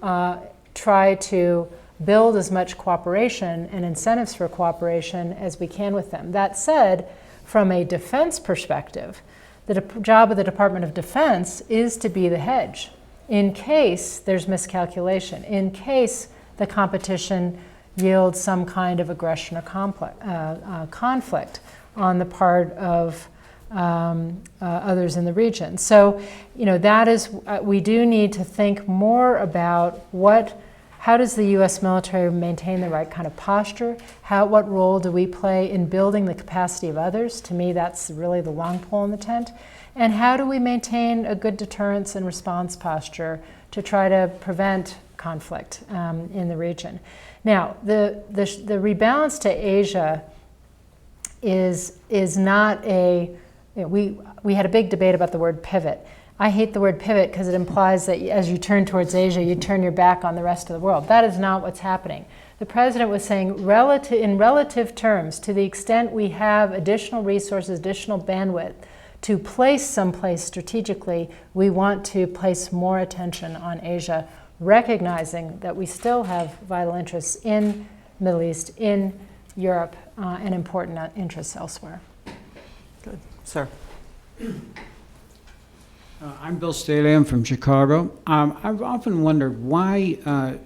try to build as much cooperation and incentives for cooperation as we can with them. That said, from a defense perspective, the job of the Department of Defense is to be the hedge in case there's miscalculation, in case the competition yields some kind of aggression or conflict on the part of others in the region. So, that is, we do need to think more about what How does the U.S. military maintain the right kind of posture? What role do we play in building the capacity of others? To me, that's really the long pole in the tent. And how do we maintain a good deterrence and response posture to try to prevent conflict in the region? Now, the rebalance to Asia is not a, we had a big debate about the word pivot. I hate the word pivot because it implies that as you turn towards Asia, you turn your back on the rest of the world. That is not what's happening. The president was saying in relative terms, to the extent we have additional resources, additional bandwidth to place someplace strategically, we want to place more attention on Asia, recognizing that we still have vital interests in Middle East, in Europe, and important interests elsewhere. Good. Sir. I'm Bill Staley. I'm from Chicago. I've often wondered why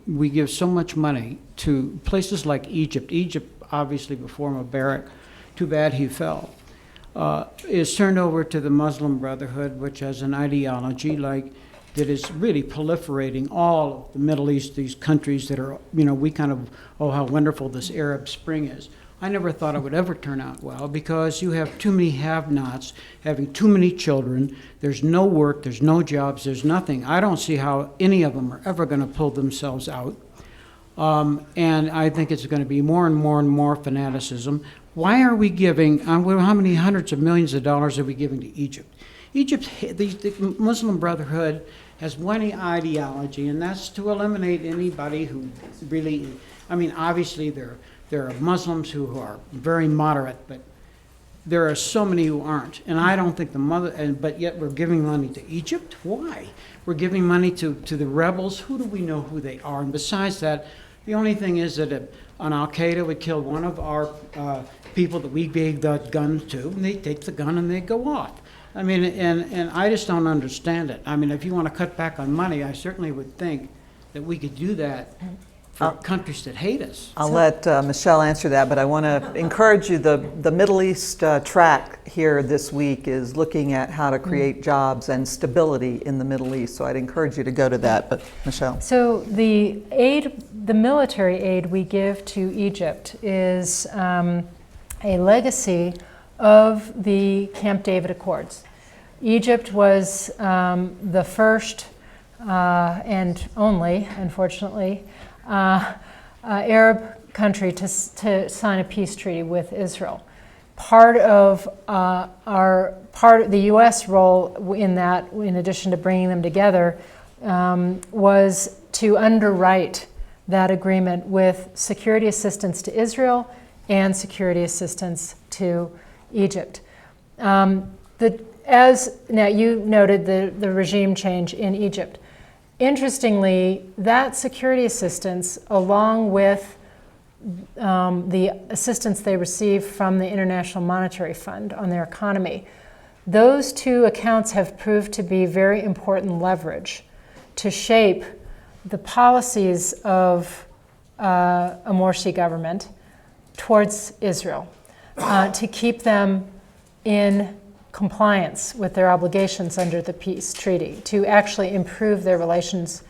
we give so much money to places like Egypt. Egypt, obviously before Mubarak, too bad he fell, is turned over to the Muslim Brotherhood, which has an ideology that is really proliferating all of the Middle East, these countries that are, we kind of, oh, how wonderful this Arab Spring is. I never thought it would ever turn out well because you have too many have-nots, having too many children. There's no work, there's no jobs, there's nothing. I don't see how any of them are ever going to pull themselves out. And I think it's going to be more and more and more fanaticism. Why are we giving, how many hundreds of millions of dollars are we giving to Egypt? Egypt, the Muslim Brotherhood has one ideology, and that's to eliminate anybody who really, obviously there are Muslims who are very moderate, but there are so many who aren't. And I don't think but yet we're giving money to Egypt? Why? We're giving money to the rebels. Who do we know who they are? And besides that, the only thing is that an Al-Qaeda would kill one of our people that we gave the gun to, and they take the gun and they go off. And I just don't understand it. If you want to cut back on money, I certainly would think that we could do that for countries that hate us. I'll let Michèle answer that, but I want to encourage you. The Middle East track here this week is looking at how to create jobs and stability in the Middle East. So I'd encourage you to go to that. But Michèle. So the military aid we give to Egypt is a legacy of the Camp David Accords. Egypt was the first and only, unfortunately, Arab country to sign a peace treaty with Israel. Part of the U.S. role in that, in addition to bringing them together, was to underwrite that agreement with security assistance to Israel and security assistance to Egypt. As now you noted, the regime change in Egypt. Interestingly, that security assistance, along with the assistance they receive from the International Monetary Fund on their economy, those two accounts have proved to be very important leverage to shape the policies of a Morsi government towards Israel, to keep them in compliance with their obligations under the peace treaty, to actually improve their relations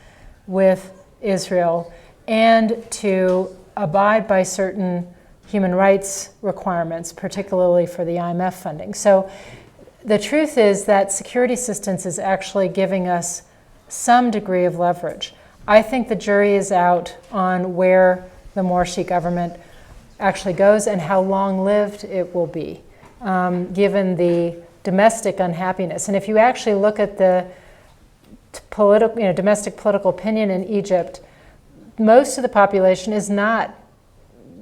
with Israel, and to abide by certain human rights requirements, particularly for the IMF funding. So the truth is that security assistance is actually giving us some degree of leverage. I think the jury is out on where the Morsi government actually goes and how long-lived it will be, given the domestic unhappiness. And if you actually look at the domestic political opinion in Egypt, most of the population is not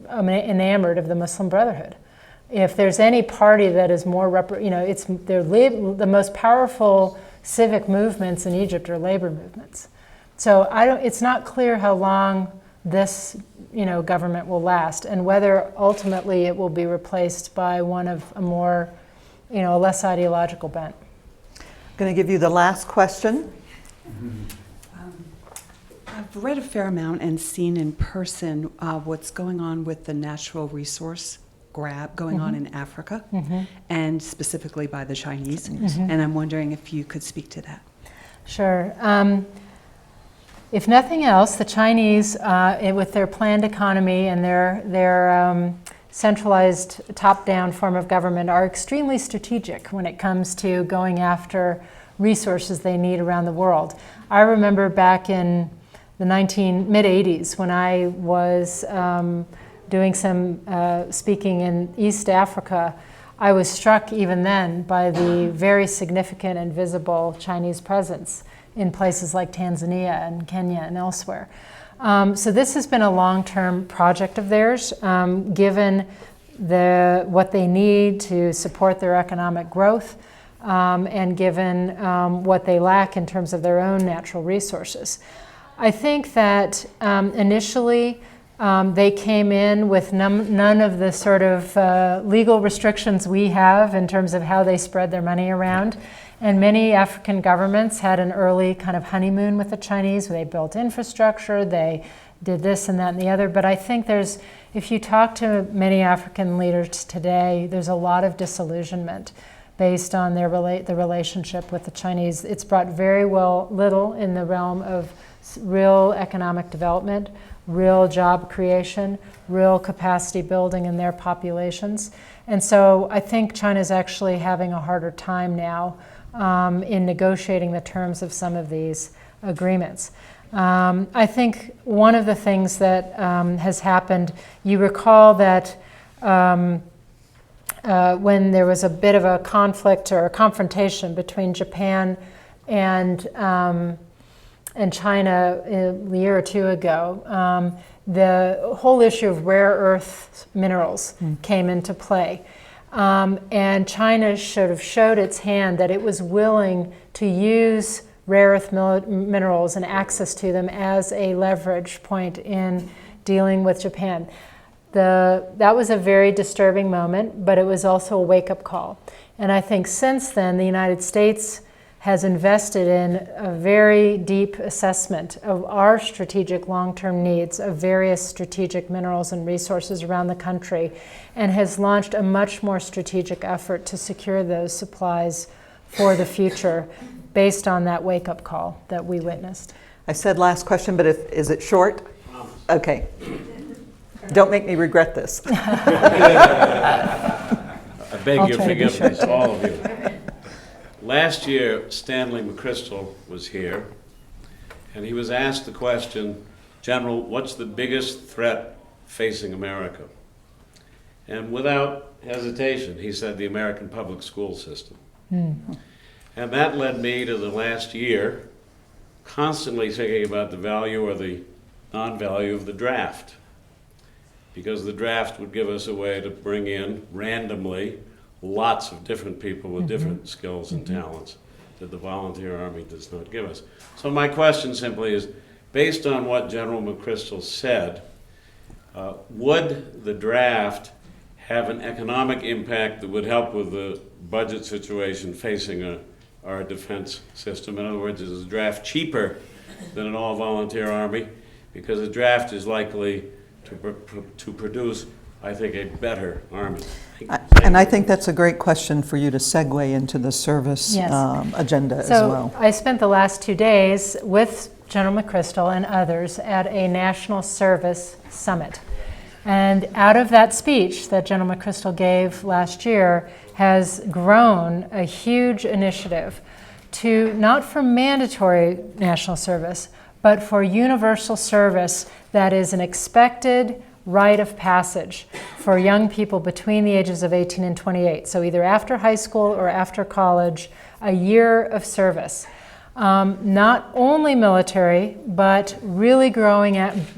enamored of the Muslim Brotherhood. If there's any party that is more, the most powerful civic movements in Egypt are labor movements. So it's not clear how long this government will last, and whether ultimately it will be replaced by one of a more, a less ideological bent. I'm going to give you the last question. I've read a fair amount and seen in person what's going on with the natural resource grab going on in Africa, and specifically by the Chinese. And I'm wondering if you could speak to that. Sure. if nothing else, the Chinese, with their planned economy and their centralized top-down form of government, are extremely strategic when it comes to going after resources they need around the world. I remember back in the mid-80s when I was doing some speaking in East Africa, I was struck even then by the very significant and visible Chinese presence in places like Tanzania and Kenya and elsewhere. So this has been a long-term project of theirs, given what they need to support their economic growth, and given what they lack in terms of their own natural resources. I think that initially they came in with none of the sort of legal restrictions we have in terms of how they spread their money around. And many African governments had an early kind of honeymoon with the Chinese, where they built infrastructure, they did this and that and the other. But I think if you talk to many African leaders today, there's a lot of disillusionment based on the relationship with the Chinese. It's brought very little in the realm of real economic development, real job creation, real capacity building in their populations. And so I think China's actually having a harder time now in negotiating the terms of some of these agreements. I think one of the things that has happened, you recall that when there was a bit of a conflict or a confrontation between Japan and China a year or two ago, the whole issue of rare earth minerals came into play. And China sort of showed its hand that it was willing to use rare earth minerals and access to them as a leverage point in dealing with Japan. That was a very disturbing moment, but it was also a wake-up call. And I think since then, the United States has invested in a very deep assessment of our strategic long-term needs of various strategic minerals and resources around the country, and has launched a much more strategic effort to secure those supplies for the future based on that wake-up call that we witnessed. I said last question, but is it short? Okay. Don't make me regret this. I beg I'll your try to be forgiveness, short. all of you. Last year, Stanley McChrystal was here, and he was asked the question, General, what's the biggest threat facing America? And without hesitation, he said the American public school system. And that led me to the last year constantly thinking about the value or the non-value of the draft, because the draft would give us a way to bring in randomly lots of different people with different skills and talents that the volunteer army does not give us. So my question simply is, based on what General McChrystal said, would the draft have an economic impact that would help with the budget situation facing our defense system? In other words, is the draft cheaper than an all-volunteer army? Because a draft is likely to produce, I think, a better army. And I think that's a great question for you to segue into the service agenda as well. So I spent the last 2 days with General McChrystal and others at a national service summit. And out of that speech that General McChrystal gave last year has grown a huge initiative to, not for mandatory national service, but for universal service that is an expected rite of passage for young people between the ages of 18 and 28. So either after high school or after college, a year of service. Not only military, but really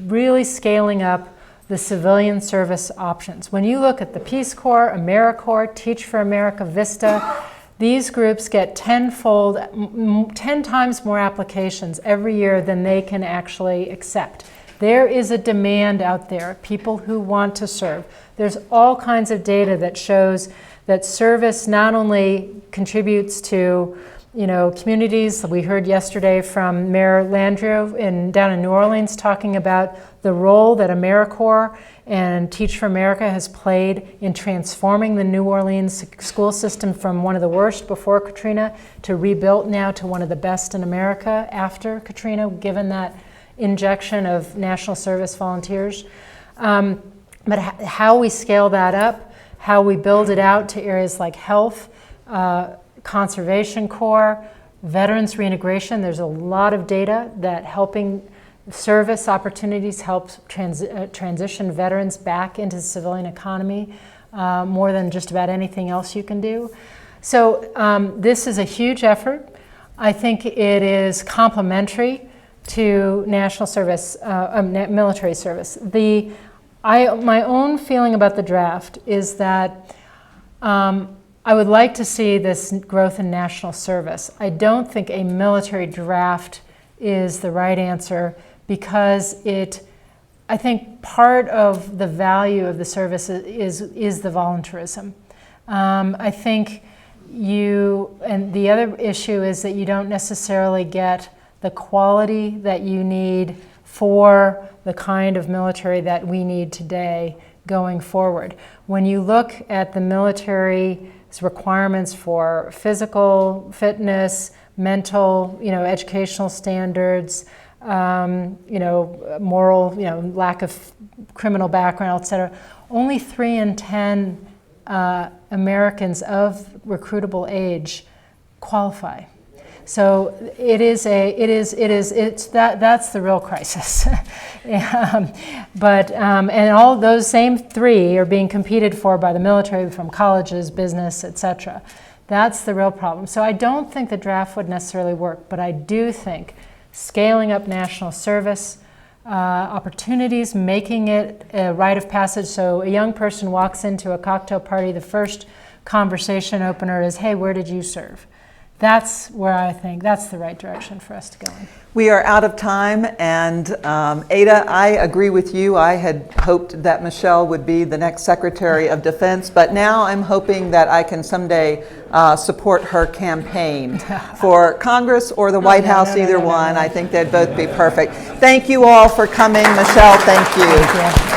really scaling up the civilian service options. When you look at the Peace Corps, AmeriCorps, Teach for America, VISTA, these groups get 10 times more applications every year than they can actually accept. There is a demand out there, people who want to serve. There's all kinds of data that shows that service not only contributes to communities. We heard yesterday from Mayor Landrieu down in New Orleans talking about the role that AmeriCorps and Teach for America has played in transforming the New Orleans school system from one of the worst before Katrina to rebuilt now to one of the best in America after Katrina, given that injection of national service volunteers. But how we scale that up, how we build it out to areas like health, conservation corps, veterans reintegration. There's a lot of data that helping service opportunities helps transition veterans back into the civilian economy more than just about anything else you can do. So this is a huge effort. I think it is complementary to national service, military service. My own feeling about the draft is that I would like to see this growth in national service. I don't think a military draft is the right answer because I think part of the value of the service is the voluntarism. I think and the other issue is that you don't necessarily get the quality that you need for the kind of military that we need today going forward. When you look at the military's requirements for physical fitness, mental, educational standards, moral, lack of criminal background, et cetera, only 3 in 10 Americans of recruitable age qualify. So that's the real crisis. And all those same 3 are being competed for by the military from colleges, business, etc. That's the real problem. So I don't think the draft would necessarily work, but I do think scaling up national service opportunities, making it a rite of passage. So a young person walks into a cocktail party, the first conversation opener is, "Hey, where did you serve?" That's where I think that's the right direction for us to go in. We are out of time, and Ada, I agree with you. I had hoped that Michèle would be the next Secretary of Defense, but now I'm hoping that I can someday support her campaign for Congress or the White House, either one. I think they'd both be perfect. Thank you all for coming. Michèle, thank you. Thank you.